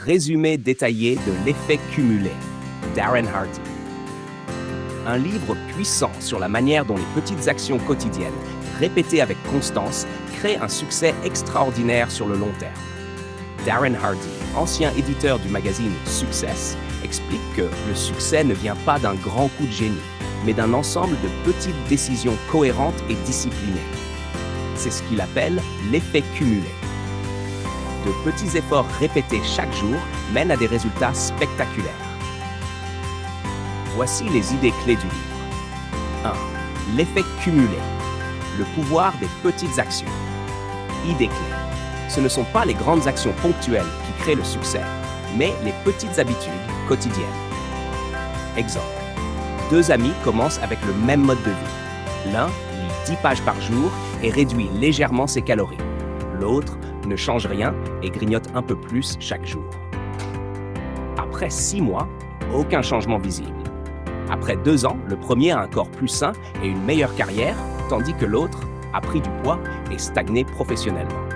Résumé détaillé de l'effet cumulé. Darren Hardy. Un livre puissant sur la manière dont les petites actions quotidiennes, répétées avec constance, créent un succès extraordinaire sur le long terme. Darren Hardy, ancien éditeur du magazine Success, explique que le succès ne vient pas d'un grand coup de génie, mais d'un ensemble de petites décisions cohérentes et disciplinées. C'est ce qu'il appelle l'effet cumulé. De petits efforts répétés chaque jour mènent à des résultats spectaculaires. Voici les idées clés du livre. 1. L'effet cumulé. Le pouvoir des petites actions. Idée clé. Ce ne sont pas les grandes actions ponctuelles qui créent le succès, mais les petites habitudes quotidiennes. Exemple. 2 amis commencent avec le même mode de vie. L'un lit 10 pages par jour et réduit légèrement ses calories. L'autre ne change rien et grignote un peu plus chaque jour. Après 6 mois, aucun changement visible. Après 2 ans, le premier a un corps plus sain et une meilleure carrière, tandis que l'autre a pris du poids et stagné professionnellement.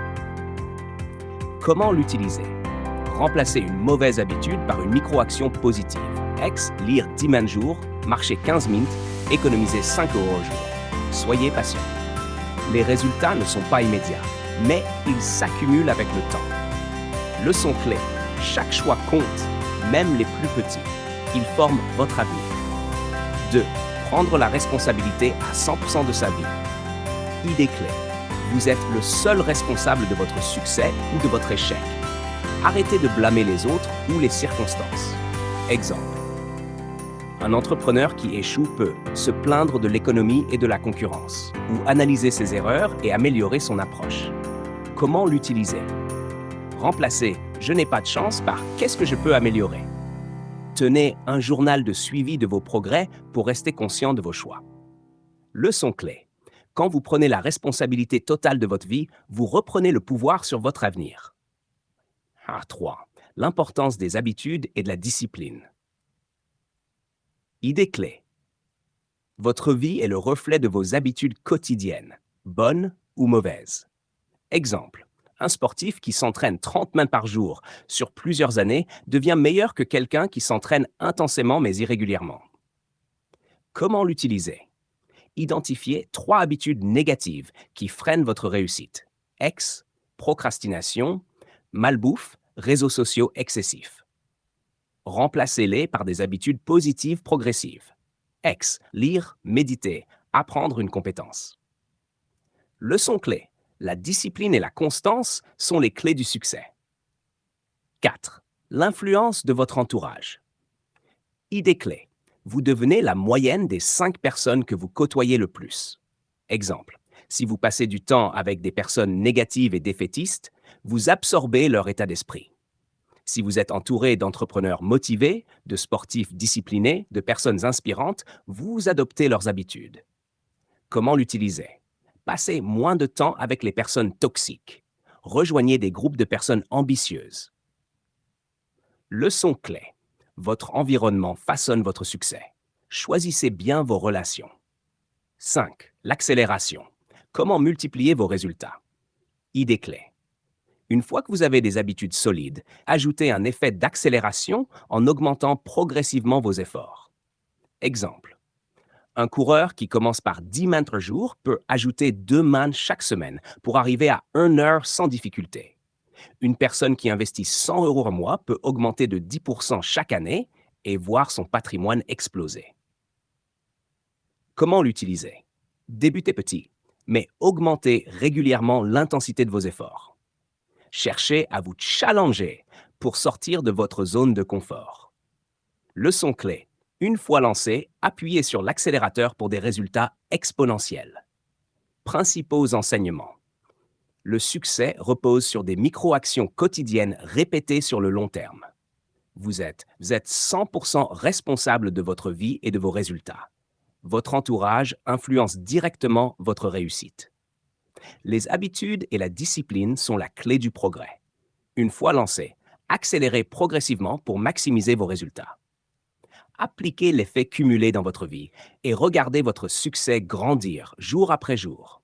Comment l'utiliser? Remplacer une mauvaise habitude par une micro-action positive. Lire 10 mains jour, marcher 15 minutes, économiser 5 € au jour. Soyez patient. Les résultats ne sont pas immédiats, mais ils s'accumulent avec le temps. Leçon clé, chaque choix compte, même les plus petits. Ils forment votre avenir. 2. Prendre la responsabilité à 100% de sa vie. Idée clé, vous êtes le seul responsable de votre succès ou de votre échec. Arrêtez de blâmer les autres ou les circonstances. Exemple. Un entrepreneur qui échoue peut se plaindre de l'économie et de la concurrence, ou analyser ses erreurs et améliorer son approche. Comment l'utiliser? Remplacez « je n'ai pas de chance » par « qu'est-ce que je peux améliorer ?» Tenez un journal de suivi de vos progrès pour rester conscient de vos choix. Leçon clé. Quand vous prenez la responsabilité totale de votre vie, vous reprenez le pouvoir sur votre avenir. 3. L'importance des habitudes et de la discipline. Idée clé. Votre vie est le reflet de vos habitudes quotidiennes, bonnes ou mauvaises. Exemple. Un sportif qui s'entraîne 30 minutes par jour sur plusieurs années devient meilleur que quelqu'un qui s'entraîne intensément mais irrégulièrement. Comment l'utiliser? Identifiez 3 habitudes négatives qui freinent votre réussite. Procrastination, malbouffe, réseaux sociaux excessifs. Remplacez-les par des habitudes positives progressives. Lire, méditer, apprendre une compétence. Leçon clé. La discipline et la constance sont les clés du succès. 4. L'influence de votre entourage. Idée clé. Vous devenez la moyenne des 5 personnes que vous côtoyez le plus. Exemple. Si vous passez du temps avec des personnes négatives et défaitistes, vous absorbez leur état d'esprit. Si vous êtes entouré d'entrepreneurs motivés, de sportifs disciplinés, de personnes inspirantes, vous adoptez leurs habitudes. Comment l'utiliser? Passez moins de temps avec les personnes toxiques. Rejoignez des groupes de personnes ambitieuses. Leçon clé. Votre environnement façonne votre succès. Choisissez bien vos relations. 5. L'accélération. Comment multiplier vos résultats? Idée clé. Une fois que vous avez des habitudes solides, ajoutez un effet d'accélération en augmentant progressivement vos efforts. Exemple. Un coureur qui commence par 10 mètres par jour peut ajouter 2 mètres chaque semaine pour arriver à 1 heure sans difficulté. Une personne qui investit 100 € par mois peut augmenter de 10% chaque année et voir son patrimoine exploser. Comment l'utiliser? Débutez petit, mais augmentez régulièrement l'intensité de vos efforts. Cherchez à vous challenger pour sortir de votre zone de confort. Leçon clé. Une fois lancé, appuyez sur l'accélérateur pour des résultats exponentiels. Principaux enseignements. Le succès repose sur des micro-actions quotidiennes répétées sur le long terme. Vous êtes 100% responsable de votre vie et de vos résultats. Votre entourage influence directement votre réussite. Les habitudes et la discipline sont la clé du progrès. Une fois lancé, accélérez progressivement pour maximiser vos résultats. Appliquez l'effet cumulé dans votre vie et regardez votre succès grandir jour après jour.